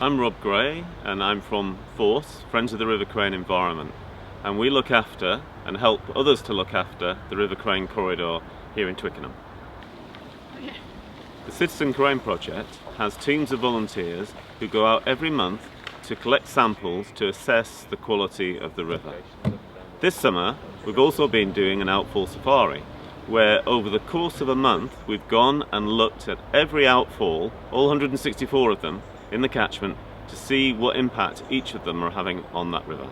I'm Rob Gray and I'm from FORCE, Friends of the River Crane Environment, and we look after and help others to look after the River Crane corridor here in Twickenham. The Citizen Crane Project has teams of volunteers who go out every month to collect samples to assess the quality of the river. This summer we've also been doing an outfall safari, where over the course of a month we've gone and looked at every outfall, all 164 of them, in the catchment to see what impact each of them are having on that river.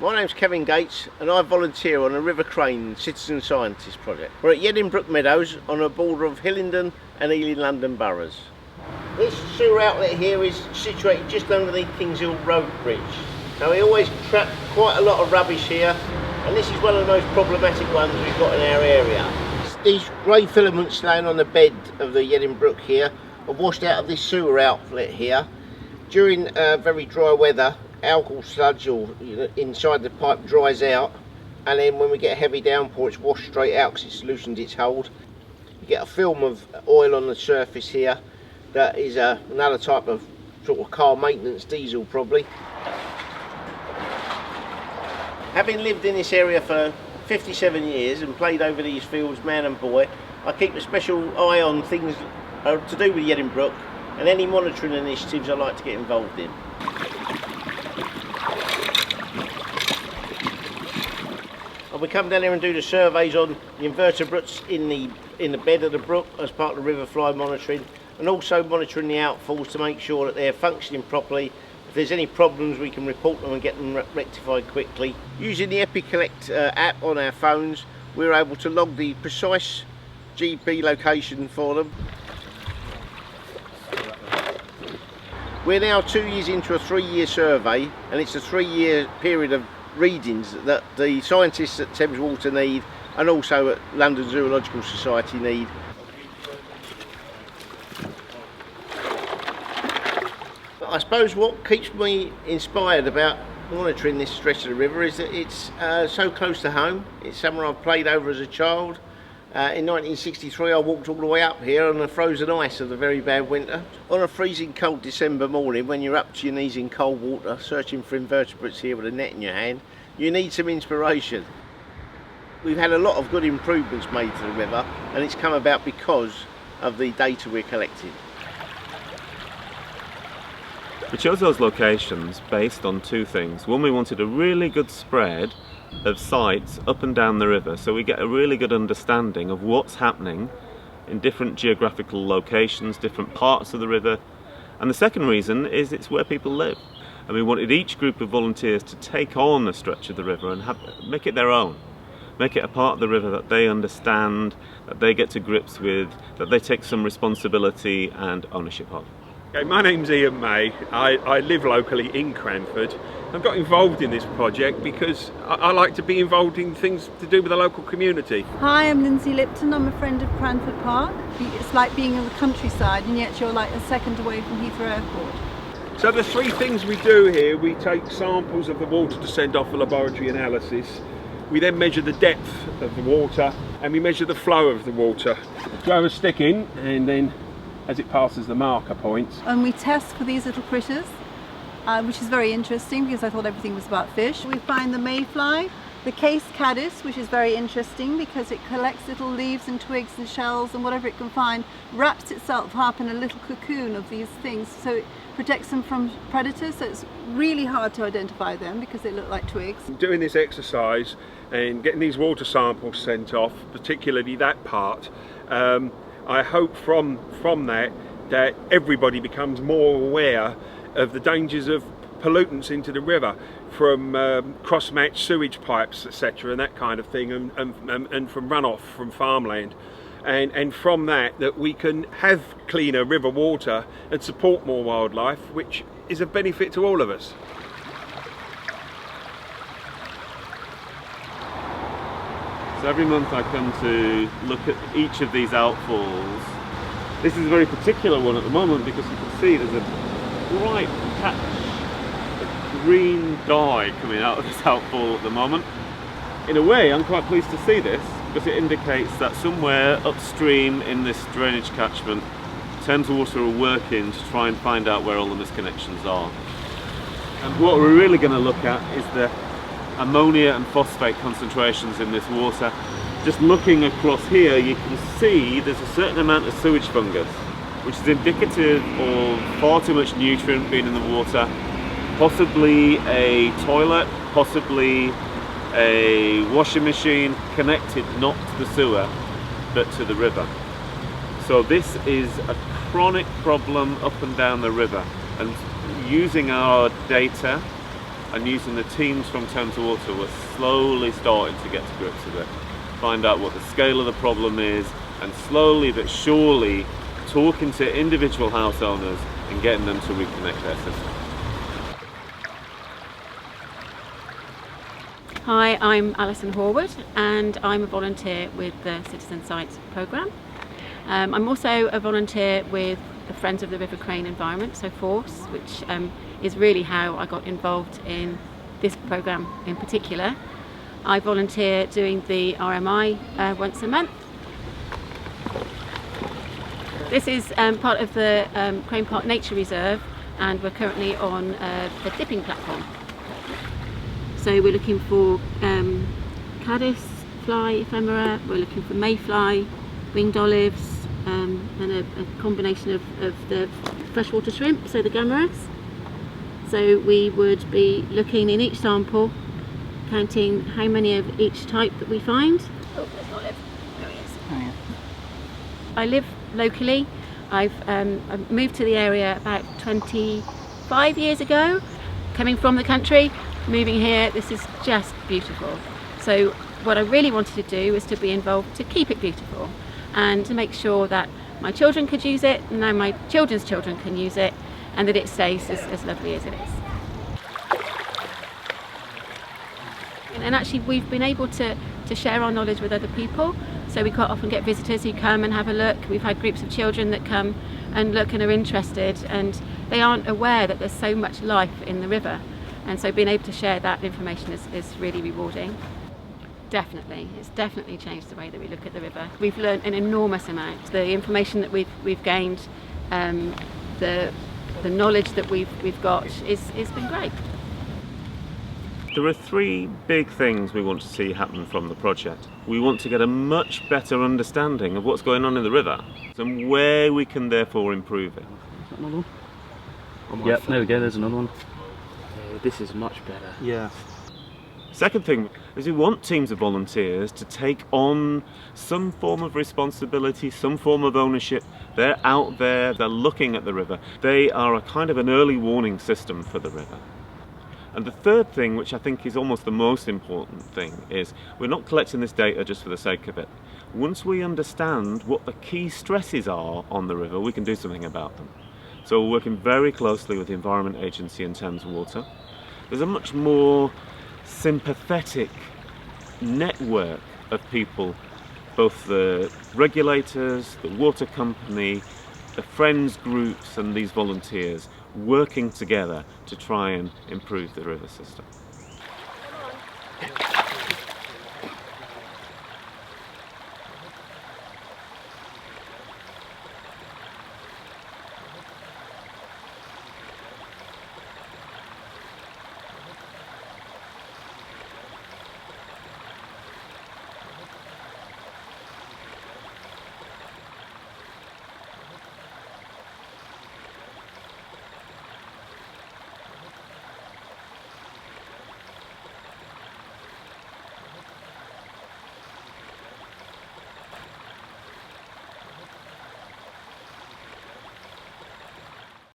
My name's Kevin Gates and I volunteer on the River Crane Citizen Scientist Project. We're at Yeddinbrook Meadows on the border of Hillingdon and Ealing London boroughs. This sewer outlet here is situated just underneath Kings Hill Road Bridge. Now we always trap quite a lot of rubbish here, and this is one of the most problematic ones we've got in our area. These grey filaments laying on the bed of the Yeddinbrook here are washed out of this sewer outlet here. During very dry weather, alcohol sludge or inside the pipe dries out, and then when we get a heavy downpour it's washed straight out because it's loosened its hold. You get a film of oil on the surface here that is another type of sort of car maintenance diesel probably. Having lived in this area for 57 years and played over these fields man and boy, I keep a special eye on things to do with Yeddinbrook and any monitoring initiatives I like to get involved in. We come down here and do the surveys on the invertebrates in the bed of the brook as part of the river fly monitoring, and also monitoring the outfalls to make sure that they're functioning properly. If there's any problems we can report them and get them rectified quickly. Using the EpiCollect app on our phones, we're able to log the precise GP location for them. We're now 2 years into a 3-year survey, and it's a 3-year period of readings that the scientists at Thames Water need and also at London Zoological Society need. I suppose what keeps me inspired about monitoring this stretch of the river is that it's so close to home. It's somewhere I've played over as a child. In 1963 I walked all the way up here on the frozen ice of the very bad winter. On a freezing cold December morning when you're up to your knees in cold water searching for invertebrates here with a net in your hand, you need some inspiration. We've had a lot of good improvements made to the river, and it's come about because of the data we're collecting. We chose those locations based on two things. One, we wanted a really good spread of sites up and down the river so we get a really good understanding of what's happening in different geographical locations, different parts of the river. And the second reason is it's where people live, and we wanted each group of volunteers to take on a stretch of the river and make it their own, make it a part of the river that they understand, that they get to grips with, that they take some responsibility and ownership of. Okay, my name's Ian May. I live locally in Cranford. I've got involved in this project because I like to be involved in things to do with the local community. Hi, I'm Lindsay Lipton. I'm a friend of Cranford Park. It's like being in the countryside and yet you're like a second away from Heathrow Airport. So the three things we do here, we take samples of the water to send off for laboratory analysis. We then measure the depth of the water and we measure the flow of the water. Throw a stick in and then as it passes the marker points. And we test for these little critters, which is very interesting because I thought everything was about fish. We find the mayfly, the case caddis, which is very interesting because it collects little leaves and twigs and shells and whatever it can find, wraps itself up in a little cocoon of these things, so it protects them from predators, so it's really hard to identify them because they look like twigs. Doing this exercise and getting these water samples sent off, particularly that part, I hope from that everybody becomes more aware of the dangers of pollutants into the river from cross-matched sewage pipes, etc., and that kind of thing, and from runoff from farmland. And from that we can have cleaner river water and support more wildlife, which is a benefit to all of us. So every month I come to look at each of these outfalls. This is a very particular one at the moment because you can see there's a bright patch of green dye coming out of this outfall at the moment. In a way, I'm quite pleased to see this because it indicates that somewhere upstream in this drainage catchment Thames Water are working to try and find out where all the misconnections are. And what we're really going to look at is the ammonia and phosphate concentrations in this water. Just looking across here, you can see there's a certain amount of sewage fungus, which is indicative of far too much nutrient being in the water, possibly a toilet, possibly a washing machine connected not to the sewer but to the river. So this is a chronic problem up and down the river, and using our data and using the teams from Thames Water, we're slowly starting to get to grips with it, find out what the scale of the problem is, and slowly but surely talking to individual house owners and getting them to reconnect their system. Hi, I'm Alison Horwood and I'm a volunteer with the Citizen Science programme. I'm also a volunteer with the Friends of the River Crane Environment, so FORCE, which is really how I got involved in this programme in particular. I volunteer doing the RMI once a month. This is part of the Crane Park Nature Reserve, and we're currently on a dipping platform. So we're looking for caddis, fly, ephemera, we're looking for mayfly, winged olives, and a combination of the freshwater shrimp, so the gammarus. So we would be looking in each sample, counting how many of each type that we find. Oh, there's an olive. There he is. Oh, yeah. I live locally. I've moved to the area about 25 years ago, coming from the country. Moving here, this is just beautiful. So what I really wanted to do was to be involved to keep it beautiful and to make sure that my children could use it, and now my children's children can use it, and that it stays as lovely as it is. And actually we've been able to share our knowledge with other people. So we quite often get visitors who come and have a look. We've had groups of children that come and look and are interested, and they aren't aware that there's so much life in the river. And so being able to share that information is really rewarding. Definitely, it's definitely changed the way that we look at the river. We've learned an enormous amount. The information that we've gained, the knowledge that we've got it's been great. There are three big things we want to see happen from the project. We want to get a much better understanding of what's going on in the river and where we can therefore improve it. Another one? Yep, there we go, there's another one. This is much better. Yeah. Second thing is we want teams of volunteers to take on some form of responsibility, some form of ownership. They're out there, they're looking at the river. They are a kind of an early warning system for the river. And the third thing, which I think is almost the most important thing, is we're not collecting this data just for the sake of it. Once we understand what the key stresses are on the river, we can do something about them. So we're working very closely with the Environment Agency and Thames Water. There's a much more sympathetic network of people, both the regulators, the water company, the friends groups and these volunteers working together to try and improve the river system.